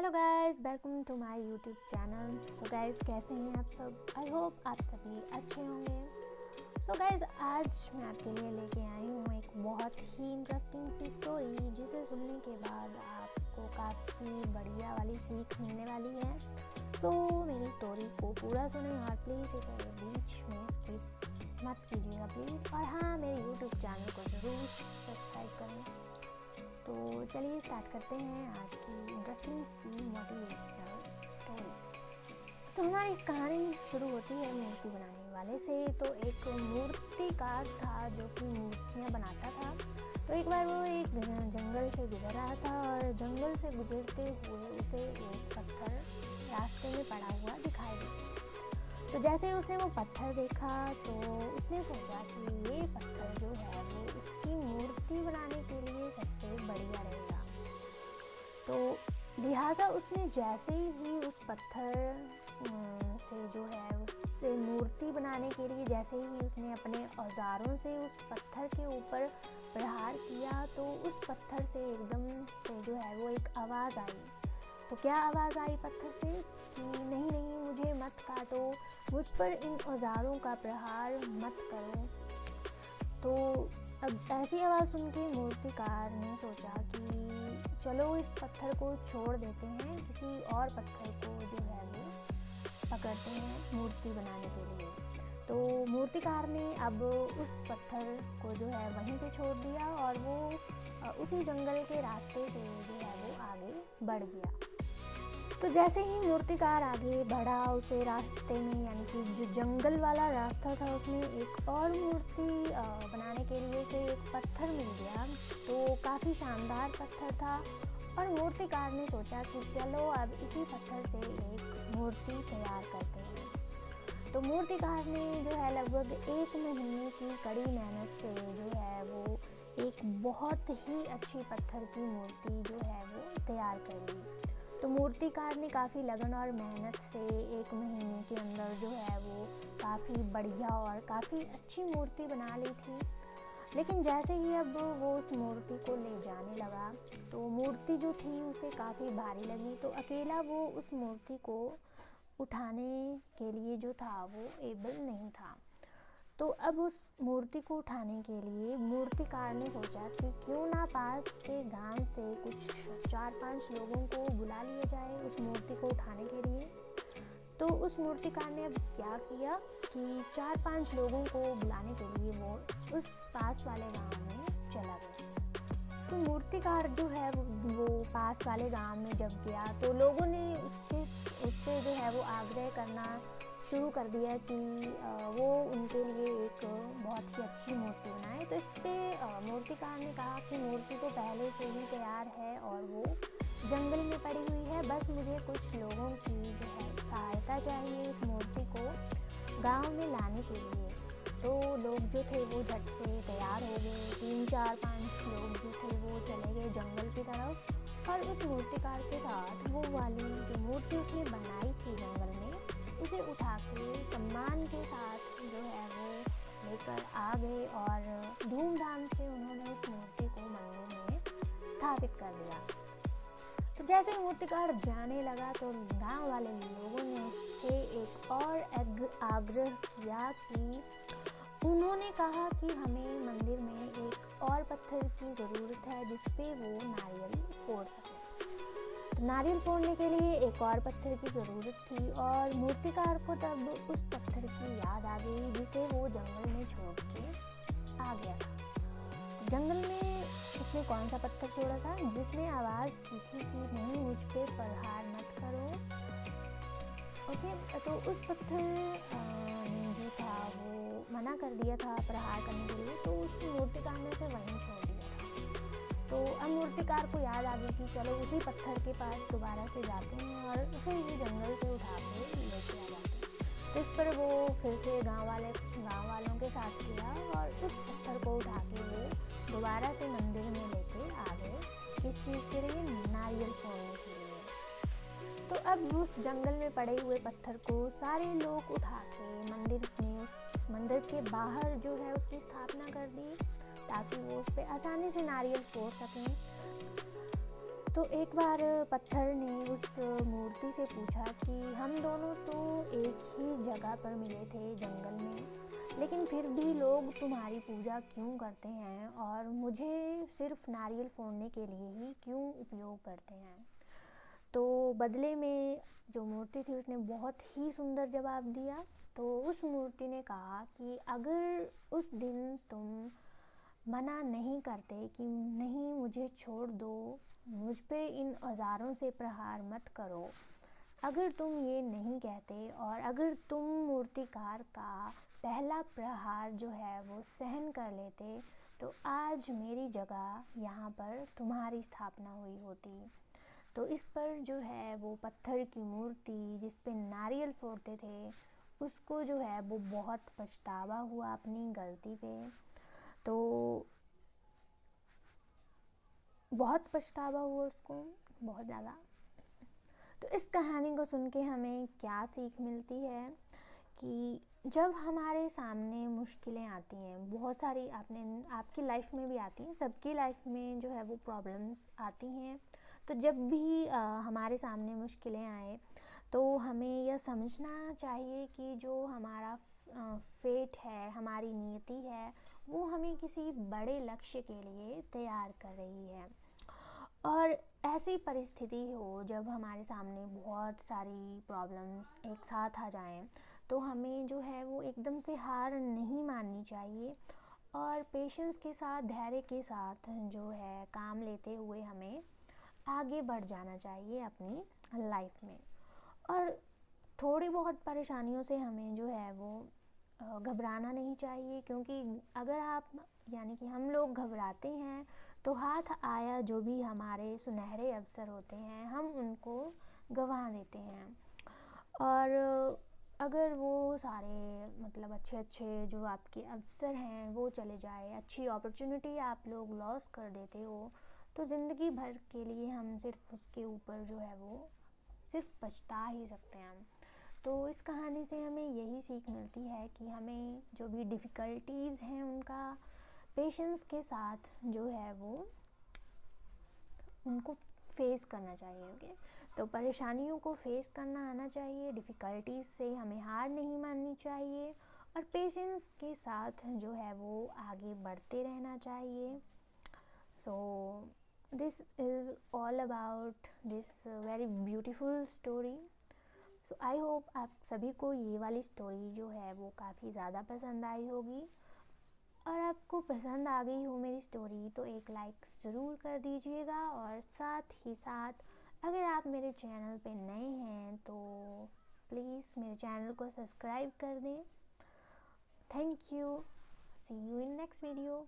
Hello guys, welcome to my YouTube channel. So guys, कैसे हैं आप सब? आई होप आप सभी अच्छे होंगे। सो गाइस, आज मैं आपके लिए लेके आई हूँ एक बहुत ही इंटरेस्टिंग सी स्टोरी, जिसे सुनने के बाद आपको काफ़ी बढ़िया वाली सीख मिलने वाली है। सो मेरी स्टोरी को पूरा सुने और प्लीज़ इसे बीच में स्किप मत कीजिएगा प्लीज़। और हाँ, मेरे यूट्यूब चैनल को ज़रूर सब्सक्राइब करें। तो चलिए स्टार्ट करते हैं आज की इंटरेस्टिंग सी मोटिवेशनल स्टोरी। तो हमारी कहानी शुरू होती है मूर्ति बनाने वाले से। तो एक मूर्तिकार था जो कि मूर्तियाँ बनाता था। तो एक बार वो एक जंगल से गुजर रहा था और जंगल से गुजरते हुए उसे एक पत्थर रास्ते में पड़ा हुआ दिखाई दिया। तो जैसे उसने वो पत्थर देखा तो उसने सोचा कि ये पत्थर जो है वो उसकी मूर्ति बनाने के लिए सबसे बढ़िया रहेगा। तो लिहाजा उसने जैसे ही उस पत्थर से जो है उससे मूर्ति बनाने के लिए जैसे ही उसने अपने औजारों से उस पत्थर के ऊपर प्रहार किया तो उस पत्थर से एकदम से जो है वो एक आवाज़ आई। तो क्या आवाज़ आई पत्थर से कि नहीं नहीं, मुझे मत काटो, मुझ पर इन औजारों का प्रहार मत करो। तो अब ऐसी आवाज़ सुन के मूर्तिकार ने सोचा कि चलो इस पत्थर को छोड़ देते हैं, किसी और पत्थर को जो है वो पकड़ते हैं मूर्ति बनाने के लिए। तो मूर्तिकार ने अब उस पत्थर को जो है वहीं पे छोड़ दिया और वो उसी जंगल के रास्ते से जो है वो आगे बढ़ गया। तो जैसे ही मूर्तिकार आगे बढ़ा, उसे रास्ते में यानी कि जो जंगल वाला रास्ता था उसमें एक और मूर्ति बनाने के लिए उसे एक पत्थर मिल गया। तो काफ़ी शानदार पत्थर था और मूर्तिकार ने सोचा कि चलो अब इसी पत्थर से एक मूर्ति तैयार करते हैं। तो मूर्तिकार ने जो है लगभग 1 महीने की कड़ी मेहनत से जो है वो एक बहुत ही अच्छी पत्थर की मूर्ति जो है वो तैयार कर ली। तो मूर्तिकार ने काफ़ी लगन और मेहनत से 1 महीने के अंदर जो है वो काफ़ी बढ़िया और काफ़ी अच्छी मूर्ति बना ली थी। लेकिन जैसे ही अब वो उस मूर्ति को ले जाने लगा तो मूर्ति जो थी उसे काफ़ी भारी लगी। तो अकेला वो उस मूर्ति को उठाने के लिए जो था वो एबल नहीं था। तो अब उस मूर्ति को उठाने के लिए मूर्तिकार ने सोचा कि क्यों ना पास के गांव से कुछ 4-5 लोगों को बुला लिया जाए उस मूर्ति को उठाने के लिए। तो उस मूर्तिकार ने अब क्या किया कि 4-5 लोगों को बुलाने के लिए वो उस पास वाले गांव में चला गया। तो मूर्तिकार जो है वो पास वाले गांव में जब गया तो लोगों ने उससे जो है वो आग्रह करना शुरू कर दिया कि वो उनके लिए एक बहुत ही अच्छी मूर्ति बनाए। तो इस पर मूर्तिकार ने कहा कि मूर्ति तो पहले से ही तैयार है और वो जंगल में पड़ी हुई है, बस मुझे कुछ लोगों की जो है सहायता चाहिए इस मूर्ति को गांव में लाने के लिए। तो लोग जो थे वो झट से तैयार हो गए। 3-4-5 लोग जो थे वो चले गए जंगल की तरफ और उस मूर्तिकार के साथ वो वाली जो मूर्ति उसने बनाई थी जंगल में उसे उठा के सम्मान के साथ जो है वो लेकर आ गए और धूमधाम से उन्होंने उस मूर्ति को मंदिर में स्थापित कर दिया। तो जैसे मूर्तिकार जाने लगा तो गांव वाले लोगों ने उससे एक और आग्रह किया कि उन्होंने कहा कि हमें मंदिर में एक और पत्थर की ज़रूरत है जिस पे वो नारियल फोड़ सके। तो नारियल फोड़ने के लिए एक और पत्थर की ज़रूरत थी और मूर्तिकार को तब उस पत्थर की याद आ गई जिसे वो जंगल में छोड़ के आ गया था। तो जंगल में उसने कौन सा पत्थर छोड़ा था जिसने आवाज़ की थी कि नहीं, मुझ पे प्रहार मत करो। ओके, तो उस पत्थर जो था वो मना कर दिया था प्रहार करने के लिए। तो उस मूर्तिकार ने उसे वहीं छोड़ दिया था। तो अब मूर्तिकार को याद आ गई कि चलो उसी पत्थर के पास दोबारा से जाते हैं और उसे ही जंगल से उठा के लेके आ जाते हैं। तो इस पर वो फिर से गांव वालों के साथ गया और उस पत्थर को उठा के वो दोबारा से मंदिर में लेके आ गए। किस चीज़ के लिए? नारियल फोड़ने के लिए। तो अब उस जंगल में पड़े हुए पत्थर को सारे लोग उठा के मंदिर के बाहर जो है उसकी स्थापना कर दी ताकि वो उस पर आसानी से नारियल फोड़ सकें। तो एक बार पत्थर ने उस मूर्ति से पूछा कि हम दोनों तो एक ही जगह पर मिले थे, जंगल में, लेकिन फिर भी लोग तुम्हारी पूजा क्यों करते हैं और मुझे सिर्फ नारियल फोड़ने के लिए ही क्यों उपयोग करते हैं। तो बदले में जो मूर्ति थी उसने बहुत ही सुंदर जवाब दिया। तो उस मूर्ति ने कहा कि अगर उस दिन तुम मना नहीं करते कि नहीं, मुझे छोड़ दो, मुझ पे इन औजारों से प्रहार मत करो, अगर तुम ये नहीं कहते और अगर तुम मूर्तिकार का पहला प्रहार जो है वो सहन कर लेते, तो आज मेरी जगह यहाँ पर तुम्हारी स्थापना हुई होती। तो इस पर जो है वो पत्थर की मूर्ति जिस पे नारियल फोड़ते थे, उसको जो है वो बहुत पछतावा हुआ अपनी गलती पे। तो बहुत पछतावा हुआ उसको, बहुत ज़्यादा। तो इस कहानी को सुन के हमें क्या सीख मिलती है कि जब हमारे सामने मुश्किलें आती हैं, बहुत सारी आपकी लाइफ में भी आती हैं, सबकी लाइफ में जो है वो प्रॉब्लम्स आती हैं। तो जब भी हमारे सामने मुश्किलें आए तो हमें यह समझना चाहिए कि जो हमारा फेट है, हमारी नियति है, वो हमें किसी बड़े लक्ष्य के लिए तैयार कर रही है। और ऐसी परिस्थिति हो जब हमारे सामने बहुत सारी प्रॉब्लम्स एक साथ आ जाएं, तो हमें जो है वो एकदम से हार नहीं माननी चाहिए और पेशेंस के साथ, धैर्य के साथ जो है काम लेते हुए हमें आगे बढ़ जाना चाहिए अपनी लाइफ में। और थोड़ी बहुत परेशानियों से हमें जो है वो घबराना नहीं चाहिए, क्योंकि अगर आप यानी कि हम लोग घबराते हैं तो हाथ आया जो भी हमारे सुनहरे अवसर होते हैं हम उनको गंवा देते हैं। और अगर वो सारे मतलब अच्छे अच्छे जो आपके अवसर हैं वो चले जाए, अच्छी अपॉर्चुनिटी आप लोग लॉस कर देते हो, तो ज़िंदगी भर के लिए हम सिर्फ उसके ऊपर जो है वो सिर्फ पछता ही सकते हैं। तो इस कहानी से हमें यही सीख मिलती है कि हमें जो भी डिफ़िकल्टीज़ हैं उनका पेशेंस के साथ जो है वो उनको फेस करना चाहिए। ओके, तो परेशानियों को फेस करना आना चाहिए, डिफ़िकल्टीज से हमें हार नहीं माननी चाहिए और पेशेंस के साथ जो है वो आगे बढ़ते रहना चाहिए। So this is all about this very beautiful story. So I hope आप सभी को ये वाली स्टोरी जो है वो काफ़ी ज़्यादा पसंद आई होगी। और आपको पसंद आ गई हो मेरी स्टोरी तो एक लाइक ज़रूर कर दीजिएगा, और साथ ही साथ अगर आप मेरे चैनल पे नए हैं तो प्लीज़ मेरे चैनल को सब्सक्राइब कर दें। Thank you, see you in next video.